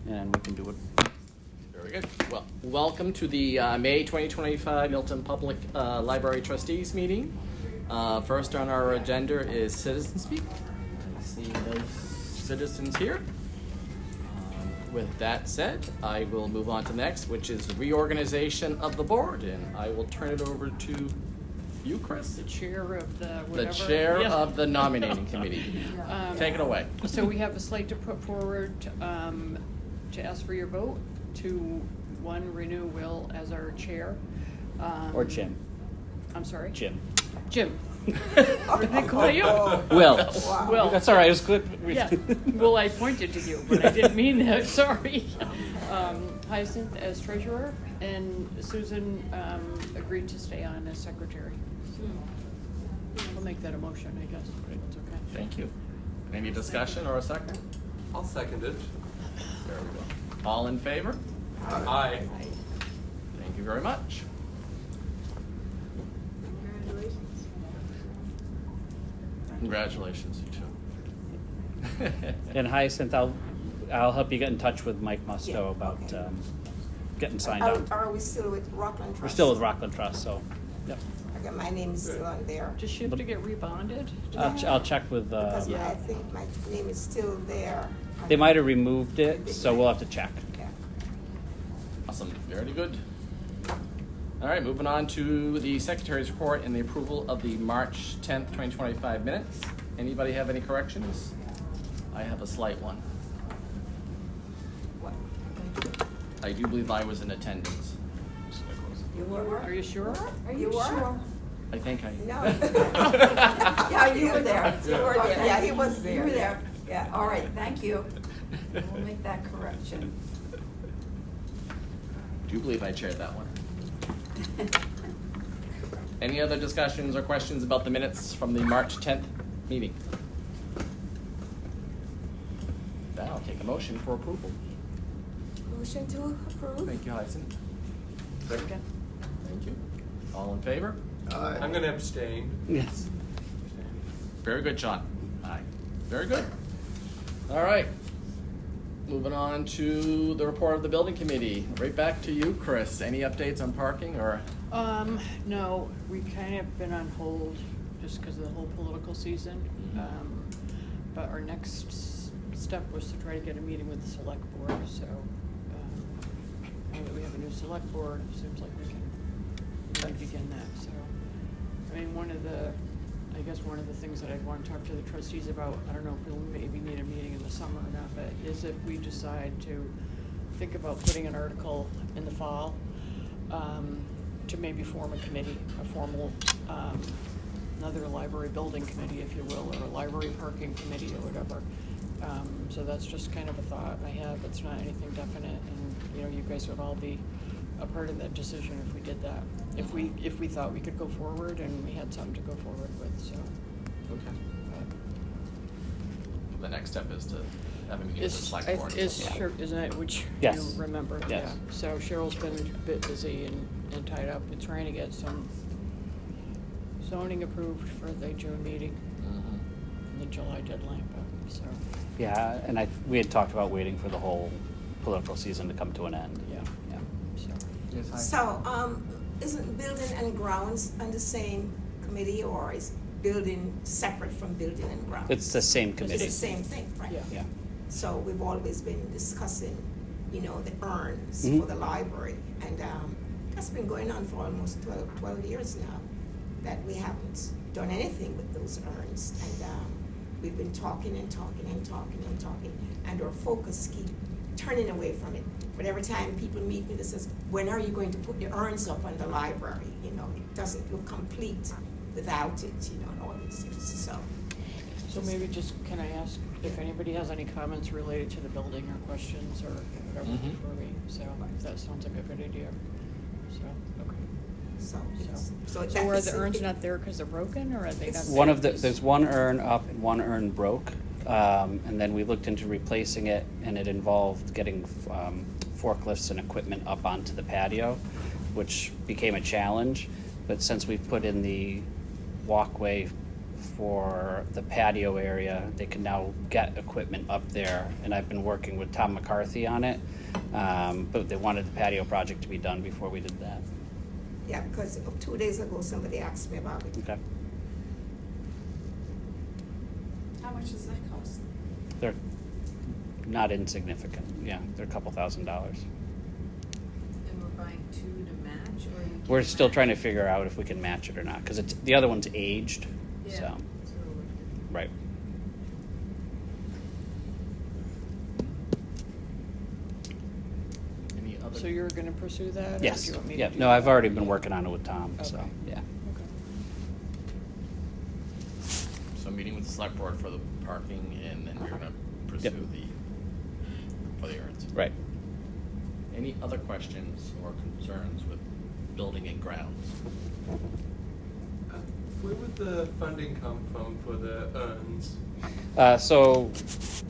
and we can do it. Very good. Well, welcome to the May 2025 Milton Public Library Trustees meeting. First on our agenda is citizen speak. I see no citizens here. With that said, I will move on to the next, which is reorganization of the board, and I will turn it over to you, Chris. The chair of the whatever. The chair Yeah. of the nominating committee. Take it away. So we have a slate to put forward to ask for your vote to, one, renew Will as our chair. Or Jim. I'm sorry? Jim. Jim. What did they call you? Will. Will. That's all right. It was good. Yeah. Well, I pointed to you, but I didn't mean that. Sorry. Hyacinth as treasurer, and Susan agreed to stay on as secretary. We'll make that a motion, I guess. That's okay. Thank you. Any discussion or a second? I'll second it. There we go. All in favor? Aye. Thank you very much. Congratulations, you two. And Hyacinth, I'll help you get in touch with Mike Musto about getting signed on. Are we still with Rockland Trust? We're still with Rockland Trust, so yep. Okay, my name is still on there. Does she have to get rebonded? I'll check with. Because I think my name is still there. They might have removed it, so we'll have to check. Yeah. Awesome. Very good. All right, moving on to the secretary's report and the approval of the March 10th, 2025 minutes. Anybody have any corrections? I have a slight one. What? I do believe I was in attendance. You were? Are you sure? Are you sure? I think I. No. Yeah, you were there. You were there. Yeah, he was there. You were there. Yeah. All right, thank you. We'll make that correction. I do believe I chaired that one. Any other discussions or questions about the minutes from the March 10th meeting? Then I'll take a motion for approval. Motion to approve? Thank you, Hyacinth. Second. Thank you. All in favor? I'm going to abstain. Yes. Very good, Sean. Aye. Very good. All right. Moving on to the report of the building committee. Right back to you, Chris. Any updates on parking or? No, we kind of been on hold just because of the whole political season. But our next step was to try to get a meeting with the select board. So now that we have a new select board, it seems like we can begin that. So, I mean, one of the things that I'd want to talk to the trustees about, I don't know if we'll maybe need a meeting in the summer or not, but is if we decide to think about putting an article in the fall to maybe form a committee, a formal, another library building committee, if you will, or a library parking committee or whatever. So that's just kind of a thought I have. It's not anything definite, and you guys would all be a part of that decision if we did that. If we thought we could go forward and we had something to go forward with, so. Okay. The next step is to have a meeting with the select board. Isn't it, which Yes. you remember? Yes. Yeah. So Cheryl's been a bit busy and tied up in trying to get some zoning approved for the June meeting, and the July deadline, but so. Yeah, and we had talked about waiting for the whole political season to come to an end. Yeah. So. Yes, hi. So, isn't building and grounds on the same committee, or is building separate from building and grounds? It's the same It's committee. the same thing, right? Yeah. So we've always been discussing, the urns Mhm. for the library. And that's been going on for almost 12 years now, that we haven't done anything with those urns. And we've been talking, and our focus keep turning away from it. But every time people meet me, they says, when are you going to put the urns up on the library? It doesn't look complete without it, and all these things. So maybe can I ask if anybody has any comments related to the building or questions or whatever before we, so if that sounds like a good idea. So, okay. So are that's the urns not there because they're broken, or are they not there? There's one urn up and one urn broke, and then we looked into replacing it, and it involved getting forklifts and equipment up onto the patio, which became a challenge. But since we've put in the walkway for the patio area. They can now get equipment up there, and I've been working with Tom McCarthy on it. But they wanted the patio project to be done before we did that. Yeah, because 2 days ago, somebody asked me about it. Okay. How much does that cost? They're not insignificant. Yeah, they're a couple $1,000. And we're buying two to match, or we We're can't still match? trying to figure out if we can match it or not, because the other one's aged. Yeah. So, right. Any other? So you're gonna pursue that? or do Yes. you want me to Yeah. do No, that? I've already been working on it with Tom. So, Okay. yeah. Okay. So meeting with the select board for the parking, and then we're gonna pursue Yep. for the urns. Right. Any other questions or concerns with building and grounds? Where would the funding come from for the urns? So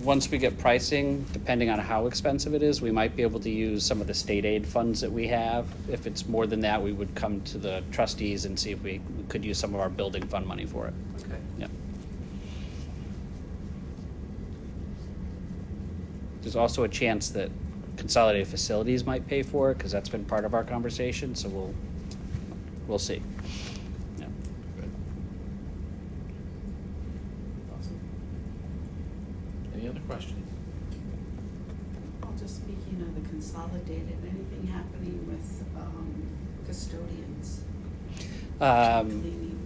once we get pricing, depending on how expensive it is, we might be able to use some of the state aid funds that we have. If it's more than that, we would come to the trustees and see if we could use some of our building fund money for it. Okay. Yeah. There's also a chance that Consolidated Facilities might pay for it, because that's been part of our conversation, so we'll see. Yeah. Good. Awesome. Any other questions? Well, just speaking of the consolidated, anything happening with custodians? Cleaning?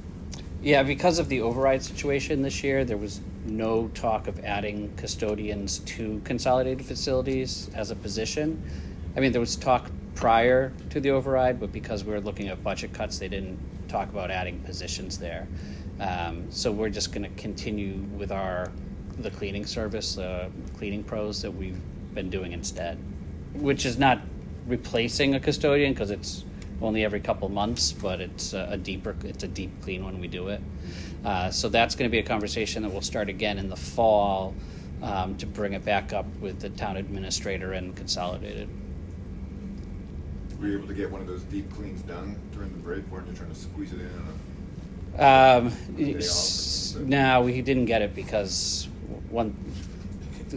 Yeah, because of the override situation this year, there was no talk of adding custodians to Consolidated Facilities as a position. I mean, there was talk prior to the override, but because we were looking at budget cuts, they didn't talk about adding positions there. So we're just going to continue with the cleaning service, cleaning pros that we've been doing instead, which is not replacing a custodian because it's only every couple months, but it's a deep clean when we do it. So that's going to be a conversation that we'll start again in the fall to bring it back up with the town administrator and Consolidated. Were you able to get one of those deep cleans done during the break? Weren't you trying to squeeze it in? Day off? No, we didn't get it because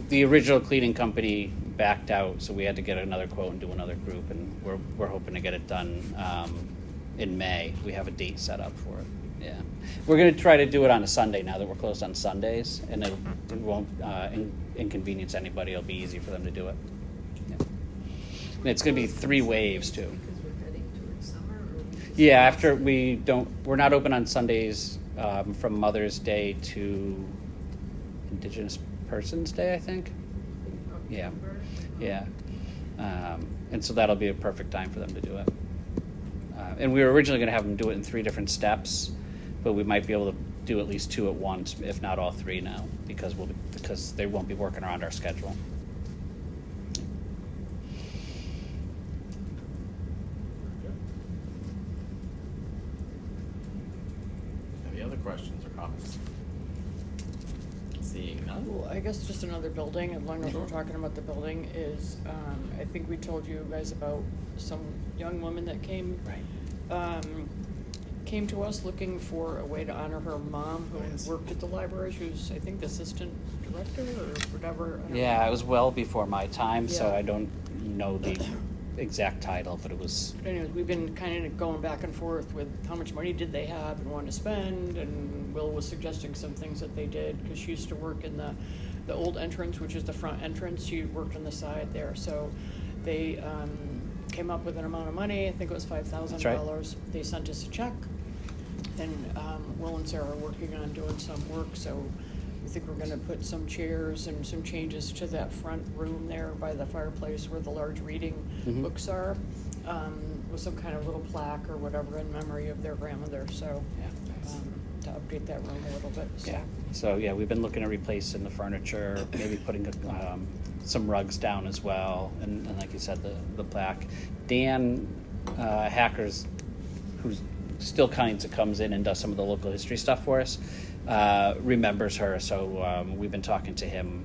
the original cleaning company backed out, so we had to get another quote and do another group, and we're hoping to get it done in May. We have a date set up for it. Yeah, we're going to try to do it on a Sunday now that we're closed on Sundays, and it won't inconvenience anybody. It'll be easy for them to do it. Yeah. And it's going to be 3 waves too. Because we're heading towards summer, or we just- Yeah, after we're not open on Sundays from Mother's Day to Indigenous Persons Day, I think. Yeah. October? Yeah. And so that'll be a perfect time for them to do it. And we were originally going to have them do it in 3 different steps, but we might be able to do at least 2 at once, if not all 3 now, because they won't be working around our schedule. Any other questions or comments? Seeing none? Well, I guess just another building, as long as we're talking about the building, is, I think we told you guys about some young woman that came. Right. Came to us looking for a way to honor her mom who Yes. worked at the library. She was, I think, the assistant director or whatever. I don't Yeah, know. it was well before my time, so Yeah. I don't know the exact title, but it was. But anyways, we've been kind of going back and forth with how much money did they have and want to spend, and Will was suggesting some things that they did, because she used to work in the old entrance, which is the front entrance. She worked on the side there, so they came up with an amount of money. I think it was $5,000. That's They sent us a check, and Will and Sarah are working on doing some work, so I think we're gonna put some chairs and some changes to that front room there by the fireplace where the large reading Mhm. books are, with some kind of little plaque or whatever in memory of their grandmother, so, to update that room a little bit, so. Yeah. So yeah, we've been looking at replacing the furniture, maybe putting some rugs down as well, and like you said, the plaque. Dan Hackers, who's still kinds of comes in and does some of the local history stuff for us, remembers her. So we've been talking to him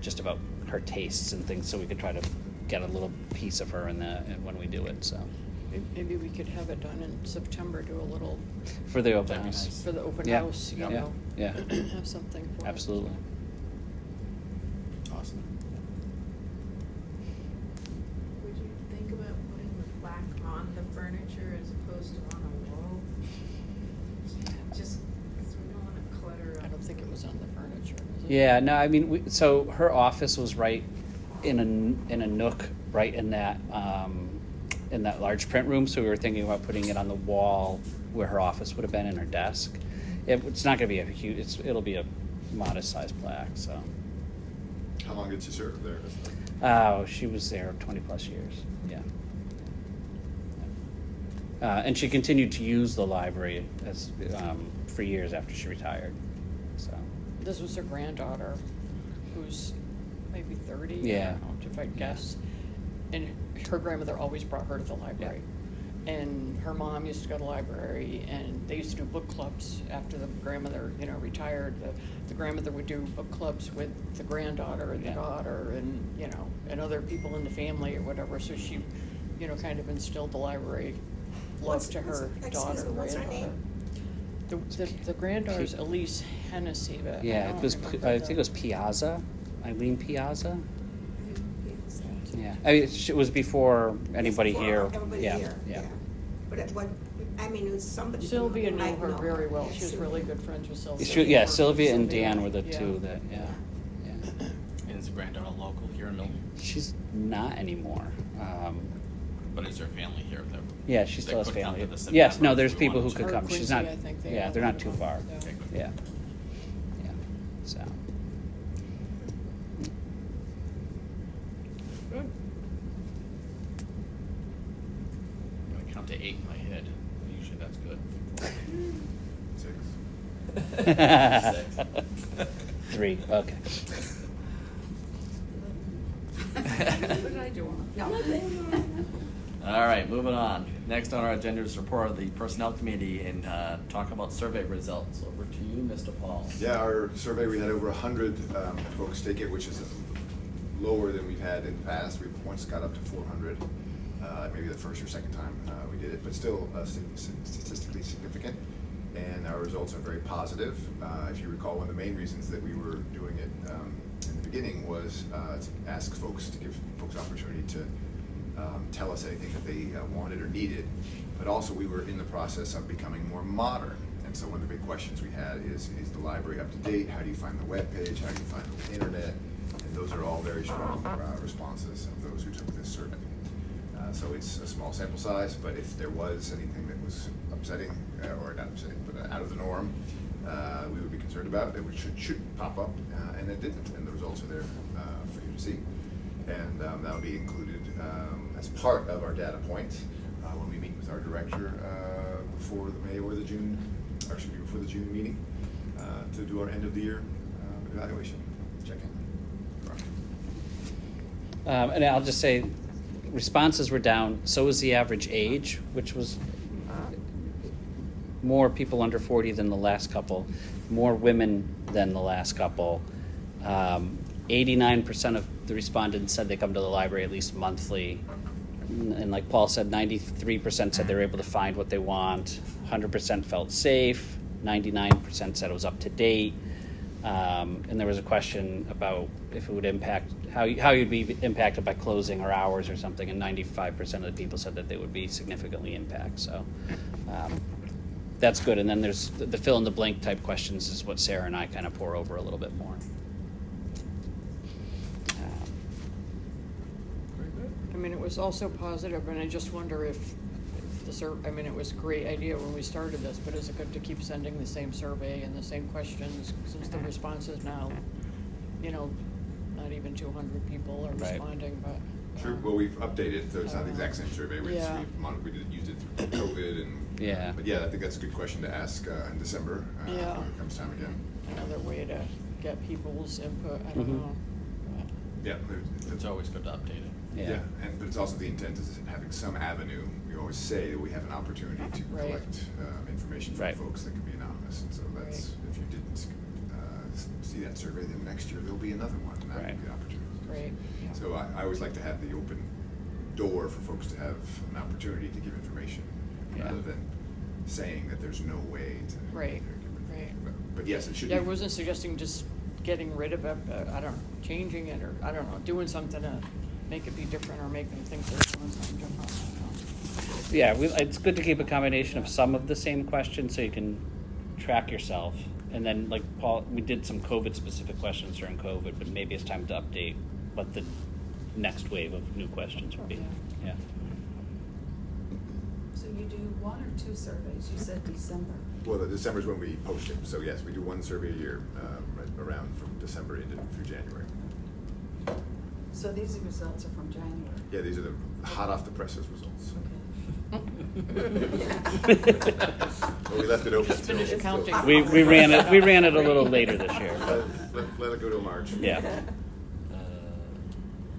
just about her tastes and things, so we could try to get a little piece of her when we do it. So Maybe we could have it done in September, do a little, For the open That'd be house. nice. for the open Yeah. house, you Yeah. know. Yeah. Have something for it. Absolutely. Awesome. Would you think about putting the plaque on the furniture as opposed to on a wall? Just, because we don't want to clutter up. I don't think it was on the furniture, was it? Yeah, no, I mean, so her office was right in a nook, right in that large print room. So we were thinking about putting it on the wall where her office would have been and her desk. It's not going to be a huge. It'll be a modest sized plaque. So. How long did she serve there? Oh, she was there 20 plus years. Yeah. And she continued to use the library as for years after she retired. So. This was her granddaughter, who's maybe 30, I Yeah. don't know, if I guess. And her grandmother always brought her to the library. And her mom used to go to the library, and they used to do book clubs after the grandmother, retired. The grandmother would do book clubs with the granddaughter and the Yeah. daughter and, and other people in the family or whatever. So she, kind of instilled the library love to her daughter, What's her granddaughter. name? The granddaughter's Elise Hennessy, but Yeah, I it don't was. remember I think it was Piazza, Eileen Piazza. Yeah, I mean, it was before anybody Before here. everybody Yeah, here, yeah. But it was somebody. who Sylvia knew might her know. very well. Yeah, She was Sylvia. really good friends with Sylvia. Yeah, Sylvia and Sylvia, Dan were the yeah. two that. Yeah, yeah. And is the granddaughter local here in Milton? She's not anymore. But is her family here? Yeah, she They still has could come family. to the Yes, September no, if there's we people who wanted could to. Her come. She's Quincy, not. I think they Yeah, all they're not live too in far. Milton, Okay, good. Yeah, yeah. So. Good. I'm gonna count to 8 in my head. Usually that's good. 6. 3. Okay. What did I do? All right, moving on. Next on our agenda is report of the Personnel Committee and talk about survey results. Over to you, Mr. Paul. Yeah, our survey, we had over 100 folks take it, which is lower than we've had in the past. We've once got up to 400, maybe the first or second time we did it, but still statistically significant. And our results are very positive. If you recall, one of the main reasons that we were doing it in the beginning was to ask folks, to give folks opportunity to tell us anything that they wanted or needed. But also we were in the process of becoming more modern. And so one of the big questions we had is the library up to date? How do you find the web page? How do you find the internet? And those are all very strong responses of those who took this survey. So it's a small sample size, but if there was anything that was upsetting, or not upsetting, but out of the norm, we would be concerned about it. It should pop up, and it didn't, and the results are there for you to see. And that will be included as part of our data point when we meet with our director before the May or the June, or excuse me, before the June meeting to do our end of the year evaluation check-in. And I'll just say, responses were down. So was the average age, which was more people under 40 than the last couple, more women than the last couple. 89% of the respondents said they come to the library at least monthly. And like Paul said, 93% said they were able to find what they want. 100% felt safe. 99% said it was up to date. And there was a question about if it would impact, how you'd be impacted by closing or hours or something, and 95% of the people said that they would be significantly impacted. So that's good. And then there's the fill in the blank type questions is what Sarah and I kind of pour over a little bit more. I mean, it was also positive, and I just wonder if it was a great idea when we started this, but is it good to keep sending the same survey and the same questions since the responses now, not even 200 people are Right. responding, but. Sure. Well, we've updated, so it's not the exact same survey. We Yeah. used it through COVID, and Yeah. But yeah, I think that's a good question to ask in December Yeah. when it comes time again. Another way to get people's input, I don't Mhm. know. Yeah, It's always good to update it. Yeah. but it's also the intent is having some avenue. We always say that we have an opportunity to Right. collect information from Right. folks that can be anonymous, and so that's if you didn't see that survey, then next year there'll be another one, and that Right. would be an opportunity. Right. Yeah. So I always like to have the open door for folks to have an opportunity to give information, Yeah. rather than saying that there's no way to. Right, to give it. right. But yes, it should Yeah, I be. wasn't suggesting just getting rid of it, I don't know, changing it, or, I don't know, doing something to make it be different, or make them think they're doing something different. Yeah, it's good to keep a combination of some of the same questions so you can track yourself. And then, like Paul, we did some COVID-specific questions during COVID, but maybe it's time to update what the next wave of new questions would be. Yeah. So you do 1 or 2 surveys? You said December. Well, December is when we post it, so yes, we do one survey a year, right around from December through January. So these results are from January. Yeah, these are the hot off the presses results. Okay. Well, we left it open. Just finish till- counting. We ran it a little later this year. But Let it go till March. yeah,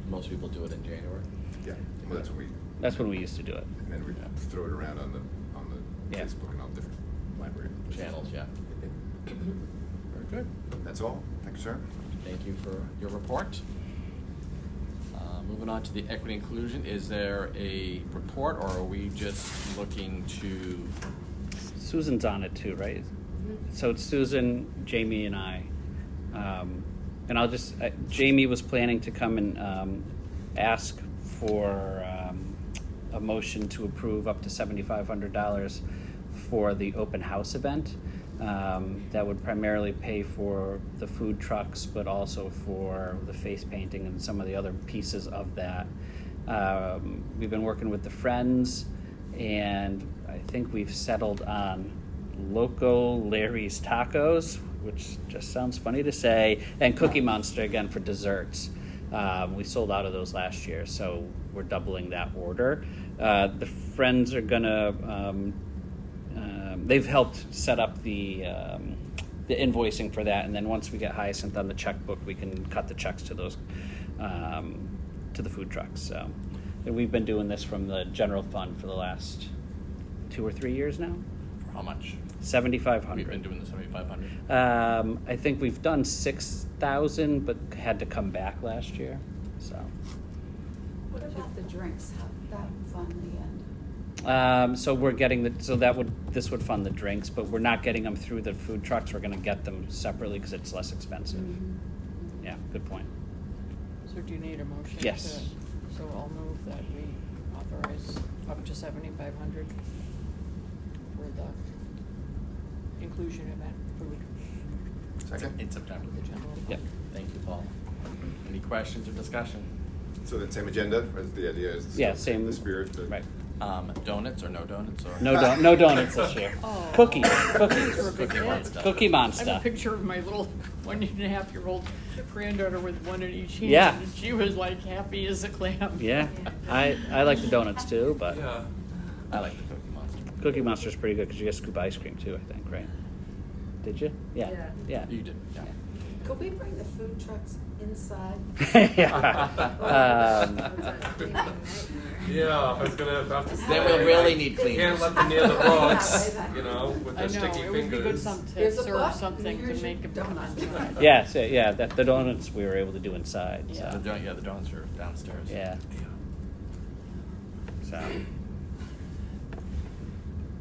Most people do it in January. Yeah, well, that's when we used to do it. and then we throw it around on the Yeah. Facebook and all different library Channels, yeah. Very good. That's all. Thank you, sir. Thank you for your report. Moving on to the equity inclusion, is there a report, or are we just looking to? Susan's on it too, right? So it's Susan, Jamie, and I. And I'll just, Jamie was planning to come and ask for a motion to approve up to $7,500 for the open house event. That would primarily pay for the food trucks, but also for the face painting and some of the other pieces of that. We've been working with the Friends, and I think we've settled on Loco Larry's Tacos, which just sounds funny to say, and Cookie Monster again for desserts. We sold out of those last year, so we're doubling that order. The Friends are gonna, they've helped set up the invoicing for that, and then once we get Hyacinth on the checkbook, we can cut the checks to those, to the food trucks. So, and we've been doing this from the general fund for the last 2 or 3 years now. For how much? 7,500. We've been doing the 7,500. I think we've done 6,000, but had to come back last year. So, What about the drinks? How did that finally end? so we're getting this would fund the drinks, but we're not getting them through the food trucks. We're going to get them separately because it's less expensive. Mm-hmm. Yeah, good point. So do you need a motion? Yes. So I'll move that we authorize up to 7,500 for the inclusion event food Second. In September. for the general fund. Yep. Thank you, Paul. Any questions or discussion? So the same agenda, as the idea is. Yeah, same. The spirit. Right. Donuts or no donuts? Or? No donuts this year. Oh. Cookies. These are a big Cookie hit. Monster. Cookie I have Monster. a picture of my little 1.5-year-old granddaughter with one in each hand. Yeah. And she was like happy as a clam. Yeah, I like the donuts too, but Yeah. I like the Cookie Monster. Cookie Monster's pretty good because you get scoop ice cream too, I think, right? Did you? Yeah. Yeah. Yeah. You did, yeah. Could we bring the food trucks inside? Yeah. That's a cleaning nightmare. Yeah, I was about to say. Then we'll really like, need you cleaners. can't let them near the books, you know, with I their know, sticky it would be good fingers. some to Here's a serve buck, something and to here's make your them come donut. inside. Yeah, so yeah, the donuts we were able to do inside. Yeah. So. The donuts are downstairs. Yeah. So.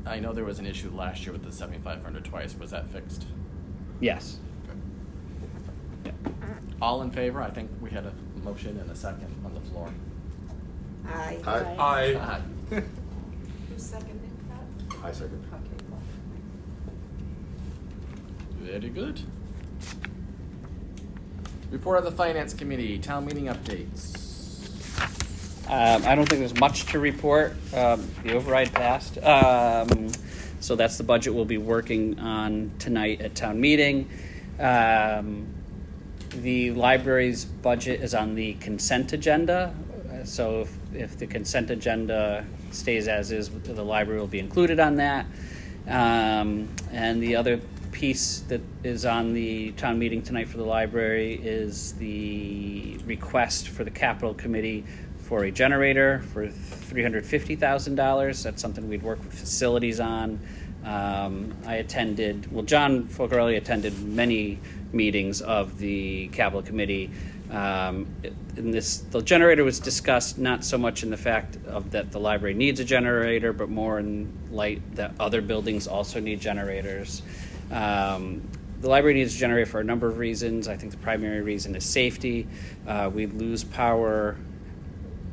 I know there was an issue last year with the 7,500 twice. Was that fixed? Yes. Good. Yeah. All in favor? I think we had a motion and a second on the floor. Aye. Aye. I, Who seconded that? I second. Okay, well. Very good. Report of the Finance Committee, town meeting updates. I don't think there's much to report. The override passed. So that's the budget we'll be working on tonight at town meeting. The library's budget is on the consent agenda. So if the consent agenda stays as is, the library will be included on that. And the other piece that is on the town meeting tonight for the library is the request for the capital committee for a generator for $350,000. That's something we'd work with facilities on. John Focarelli attended many meetings of the capital committee. The generator was discussed not so much in the fact of that the library needs a generator, but more in light that other buildings also need generators. The library needs a generator for a number of reasons. I think the primary reason is safety. We lose power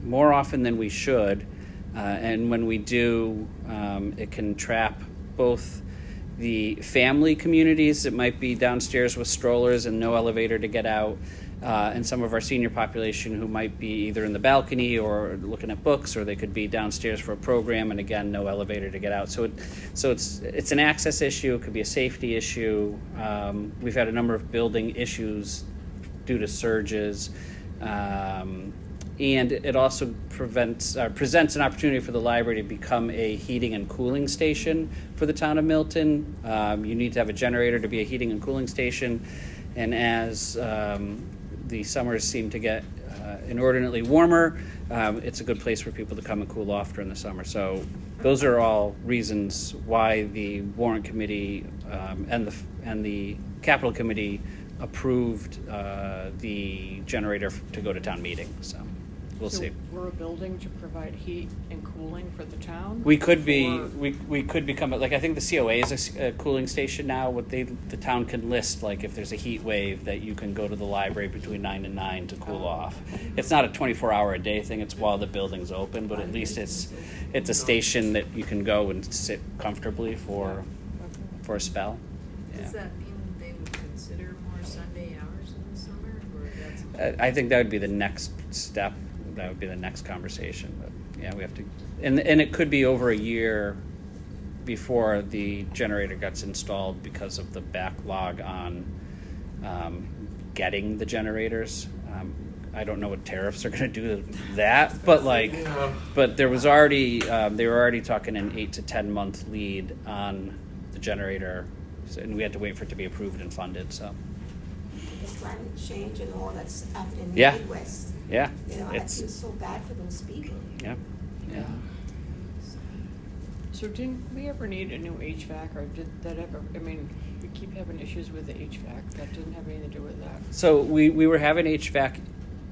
more often than we should, and when we do, it can trap both the family communities that might be downstairs with strollers and no elevator to get out, and some of our senior population who might be either in the balcony or looking at books, or they could be downstairs for a program, and again, no elevator to get out. So it's an access issue. It could be a safety issue. We've had a number of building issues due to surges. And it also presents an opportunity for the library to become a heating and cooling station for the town of Milton. You need to have a generator to be a heating and cooling station. And as the summers seem to get inordinately warmer, it's a good place for people to come and cool off during the summer. So those are all reasons why the warrant committee and the capital committee approved the generator to go to town meeting. So we'll see. We're a building to provide heat and cooling for the town? We could be. Or- We could become like, I think the COA is a cooling station now. The town can list, like, if there's a heat wave, that you can go to the library between 9 and 9 to cool off. It's not a 24-hour a day thing. It's while the building's open, but at least it's a station that you can go and sit comfortably for a spell. Does Yeah. that mean they would consider more Sunday hours in the summer, or that's? I think that would be the next step. That would be the next conversation. But yeah, we have to, and it could be over a year before the generator gets installed because of the backlog on getting the generators. I don't know what tariffs are going to do to that, but but there was already they were already talking an 8 to 10 month lead on the generator, and we had to wait for it to be approved and funded. So The climate change and all that's happening in the Yeah. Midwest. yeah, You know, I it's feel so bad for those people. yeah. So didn't we ever need a new HVAC, or did that ever, I mean, we keep having issues with the HVAC, that didn't have anything to do with that? So we were having HVAC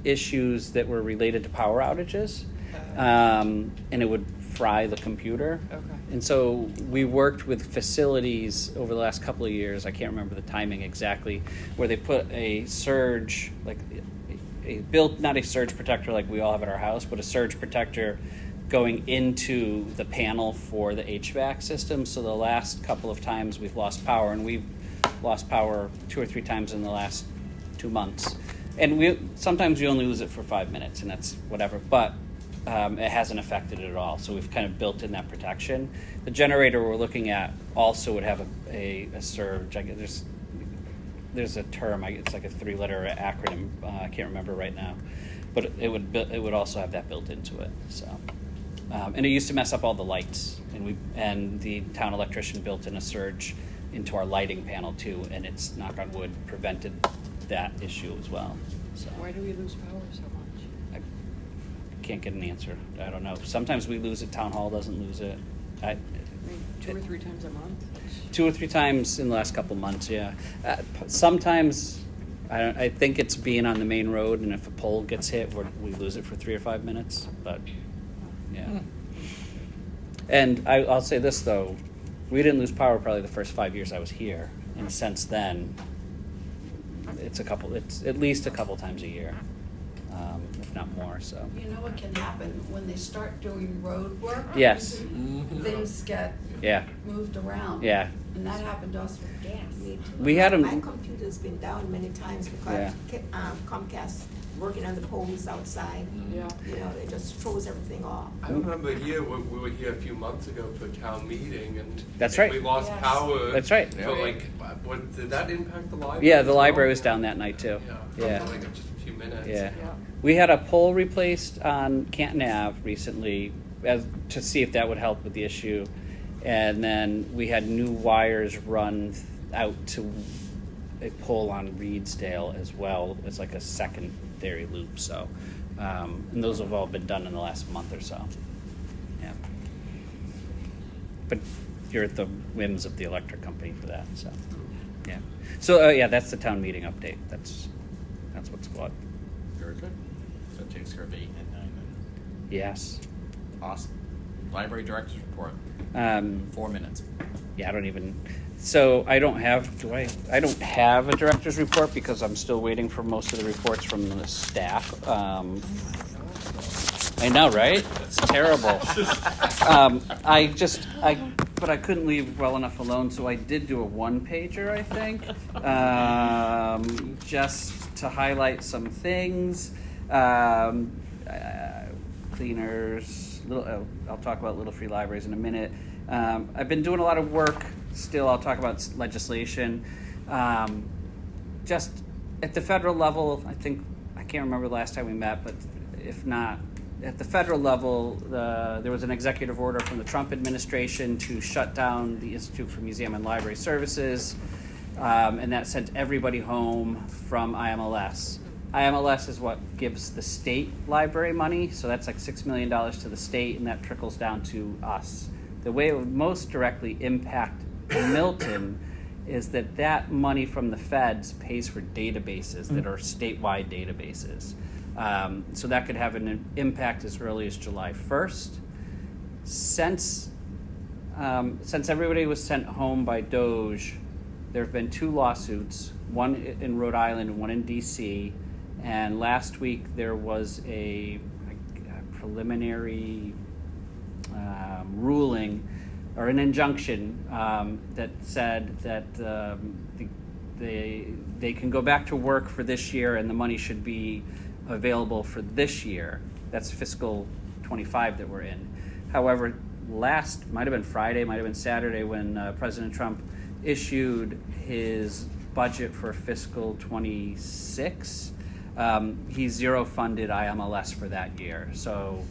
issues that were related to power outages, and it would fry the computer. Okay. And so we worked with facilities over the last couple of years, I can't remember the timing exactly, where they put a surge, like not a surge protector like we all have at our house, but a surge protector going into the panel for the HVAC system. So the last couple of times we've lost power, and we've lost power 2 or 3 times in the last 2 months. And sometimes we only lose it for 5 minutes, and that's whatever. But it hasn't affected it at all. So we've kind of built in that protection. The generator we're looking at also would have a surge. I guess there's a term. It's like a 3-letter acronym. I can't remember right now, but it would also have that built into it. So, and it used to mess up all the lights, and the town electrician built in a surge into our lighting panel too, and it's, knock on wood, prevented that issue as well. So Why do we lose power so much? I can't get an answer. I don't know. Sometimes we lose it. Town hall doesn't lose it. I mean, 2 or 3 times a month? 2 or 3 times in the last couple months, yeah. Sometimes I think it's being on the main road, and if a pole gets hit, we lose it for 3 or 5 minutes. But yeah. And I'll say this though, we didn't lose power probably the first 5 years I was here, and since then, it's at least a couple times a year, if not more. So You know what can happen when they start doing road work? yes, Things get yeah, moved around. yeah. And that happened to us with gas. Me too. We had 'em- My computer's been down many times because Comcast working on the poles outside. Yeah. You know, it just throws everything off. I remember here, we were here a few months ago for town meeting, and That's right. we lost Yes. power. That's right. For like, did that impact the library? Yeah, the as library well? was down that night too. Yeah. For like just a few minutes. Yeah. Yeah. We had a pole replaced on Canton Ave recently to see if that would help with the issue. And then we had new wires run out to a pole on Reedsdale as well. It's like a secondary loop. So, and those have all been done in the last month or so. Yeah. But you're at the whims of the electric company for that. So, yeah. So, yeah, that's the town meeting update. That's what's what. Very good. So it takes care of 8 and 9 then. Yes. Awesome. Library director's report. 4 minutes. Yeah, I don't even. So I don't have. Do I? I don't have a director's report because I'm still waiting for most of the reports from the staff. I know, right? It's terrible. But I couldn't leave well enough alone, so I did do a 1-pager, I think, just to highlight some things. Cleaners. I'll talk about Little Free Libraries in a minute. I've been doing a lot of work. Still, I'll talk about legislation. Just at the federal level, I can't remember the last time we met, but if not, at the federal level, there was an executive order from the Trump administration to shut down the Institute for Museum and Library Services, and that sent everybody home from IMLS. IMLS is what gives the state library money, so that's like $6 million to the state, and that trickles down to us. The way it would most directly impact Milton is that money from the feds pays for databases that are statewide databases. So that could have an impact as early as July 1st. Since everybody was sent home by DOJ, there have been 2 lawsuits, one in Rhode Island and one in DC. And last week there was a preliminary ruling or an injunction that said that they can go back to work for this year and the money should be available for this year. That's fiscal 25 that we're in. However, might have been Friday, might have been Saturday when President Trump issued his budget for fiscal 26. He zero funded IMLS for that year. So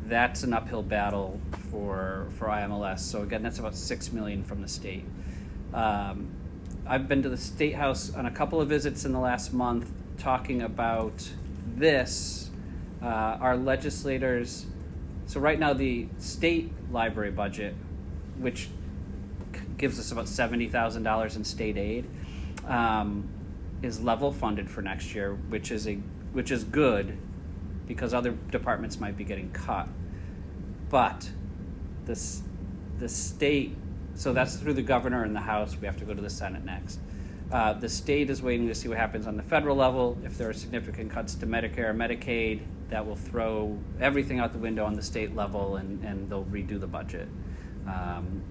that's an uphill battle for IMLS. So again, that's about $6 million from the state. I've been to the State House on a couple of visits in the last month talking about this. Our legislators, so right now the state library budget, which gives us about $70,000 in state aid, is level funded for next year, which is good because other departments might be getting cut. But the state, so that's through the governor and the House. We have to go to the Senate next. The state is waiting to see what happens on the federal level. If there are significant cuts to Medicare or Medicaid, that will throw everything out the window on the state level, and they'll redo the budget.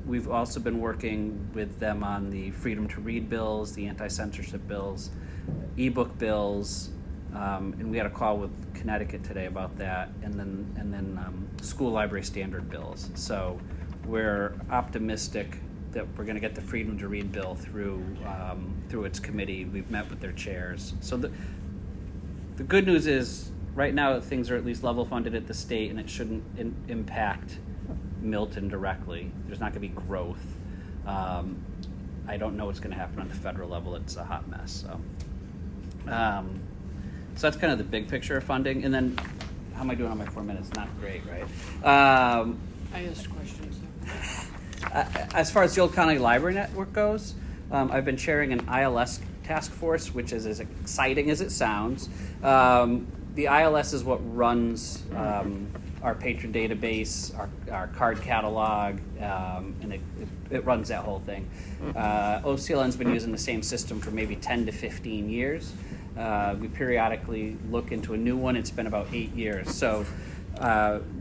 We've also been working with them on the freedom to read bills, the anti-censorship bills, ebook bills, and we had a call with Connecticut today about that, and then school library standard bills. So we're optimistic that we're going to get the freedom to read bill through its committee. We've met with their chairs. So the good news is right now things are at least level funded at the state, and it shouldn't impact Milton directly. There's not going to be growth. I don't know what's going to happen on the federal level. It's a hot mess. So that's kind of the big picture of funding. And then, how am I doing on my 4 minutes? Not great, right? I asked questions. As far as the Old County Library Network goes, I've been chairing an ILS task force, which is as exciting as it sounds. The ILS is what runs our patron database, our card catalog, and it runs that whole thing. OCLN's been using the same system for maybe 10 to 15 years. We periodically look into a new one. It's been about 8 years. So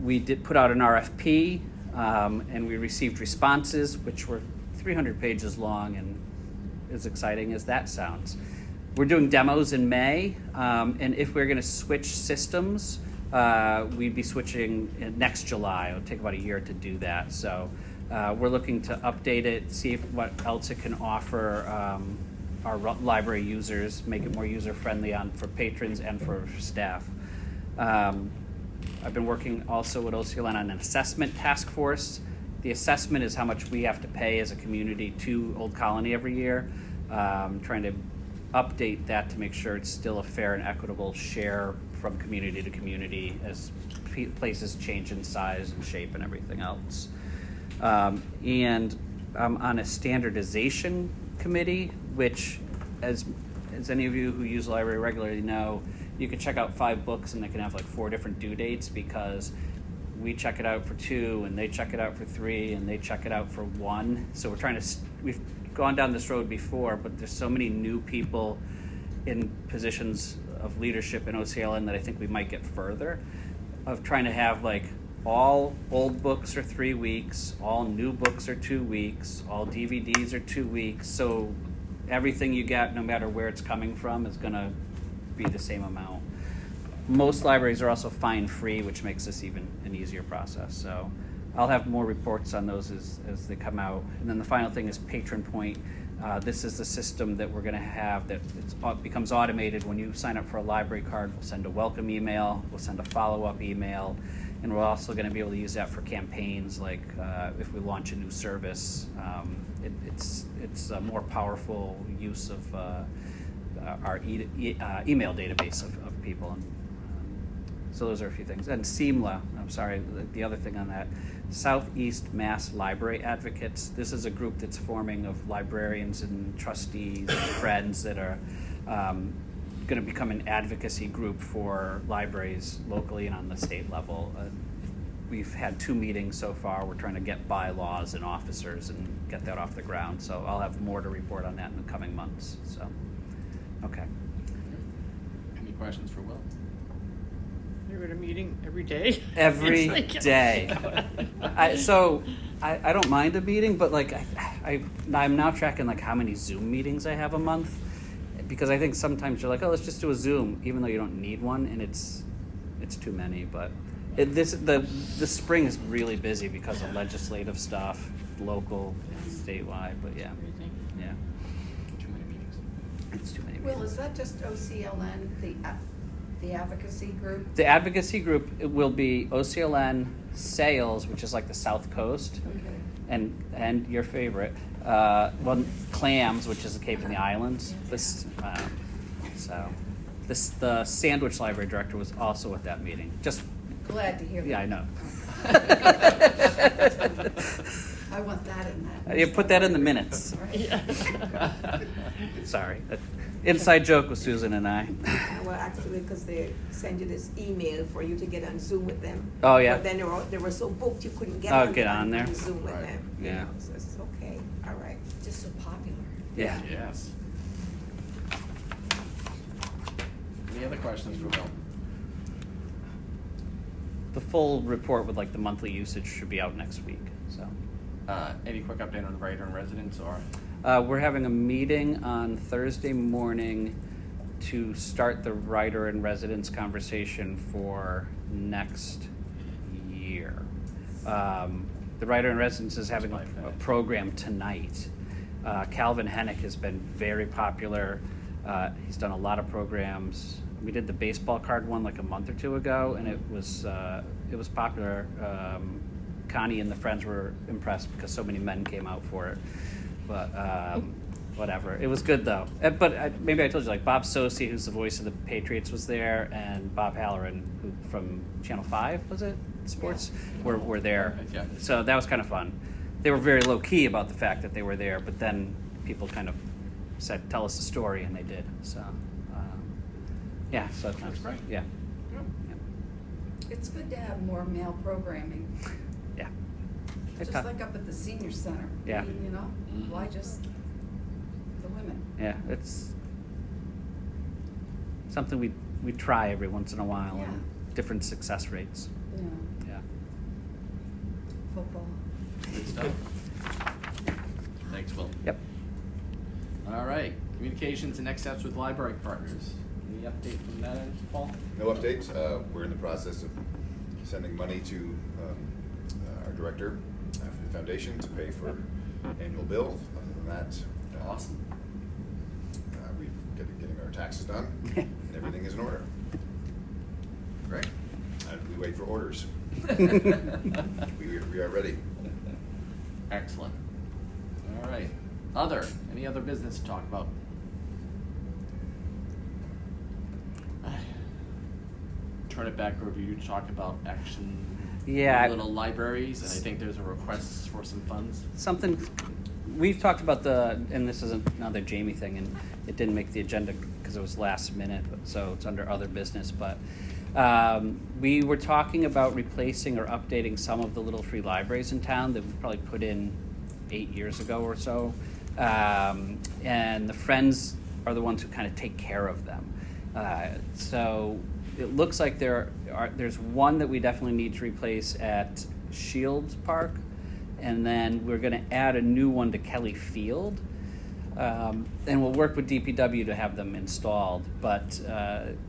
we did put out an RFP, and we received responses, which were 300 pages long and as exciting as that sounds. We're doing demos in May, and if we're going to switch systems, we'd be switching next July. It'll take about a year to do that. So we're looking to update it, see what else it can offer our library users, make it more user-friendly for patrons and for staff. I've been working also with OCLN on an assessment task force. The assessment is how much we have to pay as a community to Old Colony every year. Trying to update that to make sure it's still a fair and equitable share from community to community as places change in size and shape and everything else. And I'm on a standardization committee, which, as as any of you who use the library regularly know, you can check out 5 books and they can have like 4 different due dates because we check it out for 2 and they check it out for 3 and they check it out for 1. So we've gone down this road before, but there's so many new people in positions of leadership in OCLN that I think we might get further of trying to have like all old books are 3 weeks, all new books are 2 weeks, all DVDs are 2 weeks. So everything you get, no matter where it's coming from, is going to be the same amount. Most libraries are also fine free, which makes this even an easier process. So I'll have more reports on those as they come out. And then the final thing is Patron Point. This is the system that we're going to have that becomes automated. When you sign up for a library card, we'll send a welcome email, we'll send a follow-up email, and we're also going to be able to use that for campaigns like if we launch a new service. It's a more powerful use of our email database of people. And, so those are a few things. And SEMLA, I'm sorry, the other thing on that, Southeast Mass Library Advocates. This is a group that's forming of librarians and trustees and friends that are going to become an advocacy group for libraries locally and on the state level. We've had 2 meetings so far. We're trying to get bylaws and officers and get that off the ground. So I'll have more to report on that in the coming months. So, okay. Any questions for Will? You're at a meeting every day? Every It's like- day. I don't mind a meeting, but like I'm now tracking like how many Zoom meetings I have a month, because I think sometimes you're like, oh, let's just do a Zoom, even though you don't need one, and it's too many. But the spring is really busy because of legislative stuff, local, statewide. But yeah, yeah, Too many meetings. it's too many. Will, is that just OCLN, the advocacy group? The advocacy group, it will be OCLN, Sales, which is like the South Coast, Okay. and your favorite, Clams, which is the Cape and the Islands. The Sandwich Library Director was also at that meeting. Just Glad to hear that. yeah, I know. I want that in that. You put that in the minutes. Right. Sorry, inside joke with Susan and I. Well, actually, because they send you this email for you to get on Zoom with them. Oh, yeah. But then they were so booked you couldn't get on there. Zoom with Right. them. you Yeah. know, so it's okay. All right. Just so popular. Yeah. Yes. Any other questions for Will? The full report with like the monthly usage should be out next week. So. Any quick update on the writer and residents or? We're having a meeting on Thursday morning to start the writer in residence conversation for next year. The writer in residence is having a program tonight. Calvin Hennick has been very popular. He's done a lot of programs. We did the baseball card one like a month or 2 ago, and it was popular. Connie and the friends were impressed because so many men came out for it. But whatever, it was good though. But maybe I told you, like Bob Sosi, who's the voice of the Patriots, was there, and Bob Halloran, who from Channel 5 was it, Sports, were there. Yeah. So that was kind of fun. They were very low key about the fact that they were there, but then people kind of said, "Tell us the story," and they did. So yeah, so That's great. Yeah, It's good to have more male programming, yeah. just like up at the senior center. Yeah. I mean, you know, why just the women? Yeah, it's something we try every once in a while, Yeah. and different success rates. Yeah, Yeah. football. Good stuff. Thanks, Will. Yep. All right. Communications and next steps with library partners. Any update from that end, Paul? No updates. We're in the process of sending money to our director for the foundation to pay for annual bill. Other than that, Awesome. we're getting our taxes done, and everything is in order. Great. And we wait for orders. We are ready. Excellent. All right. Any other business to talk about? Turn it back over to you to talk about action. Yeah. Little libraries, and I think there's a request for some funds. Something we've talked about and this is another Jamie thing, and it didn't make the agenda because it was last minute, so it's under other business, but we were talking about replacing or updating some of the little free libraries in town that we probably put in 8 years ago or so. And the Friends are the ones who kind of take care of them. So it looks like there's one that we definitely need to replace at Shields Park, and then we're going to add a new one to Kelly Field. And we'll work with DPW to have them installed, but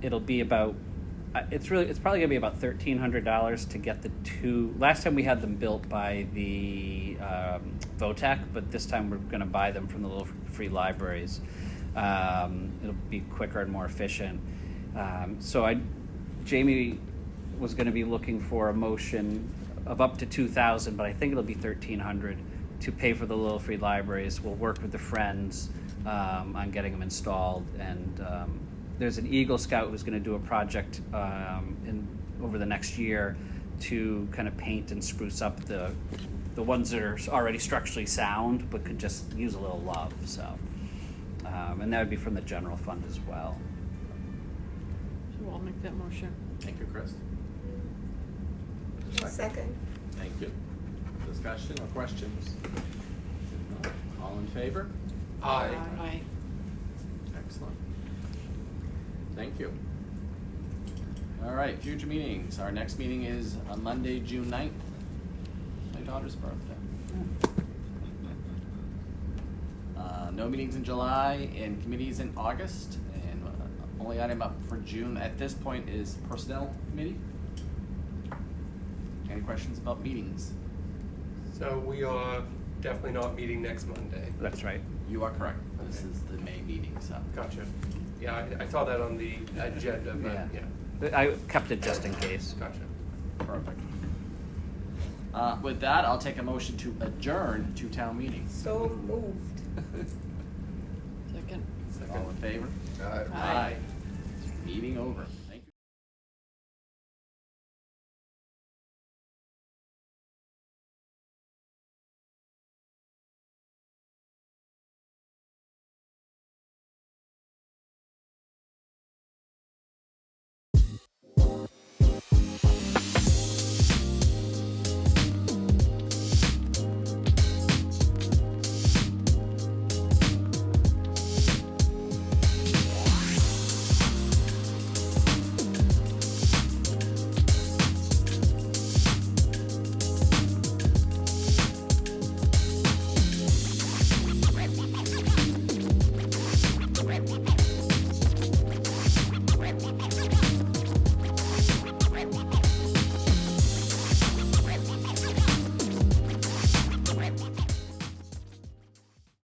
it'll be about, it's probably gonna be about $1,300 to get the two. Last time we had them built by the VOTAC, but this time we're gonna buy them from the little free libraries. It'll be quicker and more efficient. Jamie was gonna be looking for a motion of up to $2,000, but I think it'll be $1,300 to pay for the little free libraries. We'll work with the Friends on getting them installed, and there's an Eagle Scout who's going to do a project over the next year to kind of paint and spruce up the ones that are already structurally sound but could just use a little love. So, and that would be from the general fund as well. So I'll make that motion. Thank you, Chris. Second. Thank you. Discussion or questions? If not, all in favor? Aye. Aye. Excellent. Thank you. All right, future meetings. Our next meeting is on Monday, June 9th. My daughter's birthday. No meetings in July and committees in August. And only item up for June at this point is Personnel Committee. Any questions about meetings? So we are definitely not meeting next Monday. That's right. You are correct. This Okay. is the May meeting, so. Gotcha. Yeah, I saw that on the agenda, but Yeah. yeah, I kept it just in case. gotcha. Perfect. With that, I'll take a motion to adjourn to town meeting. So moved. Second. All in favor? Aye. Aye. Meeting over.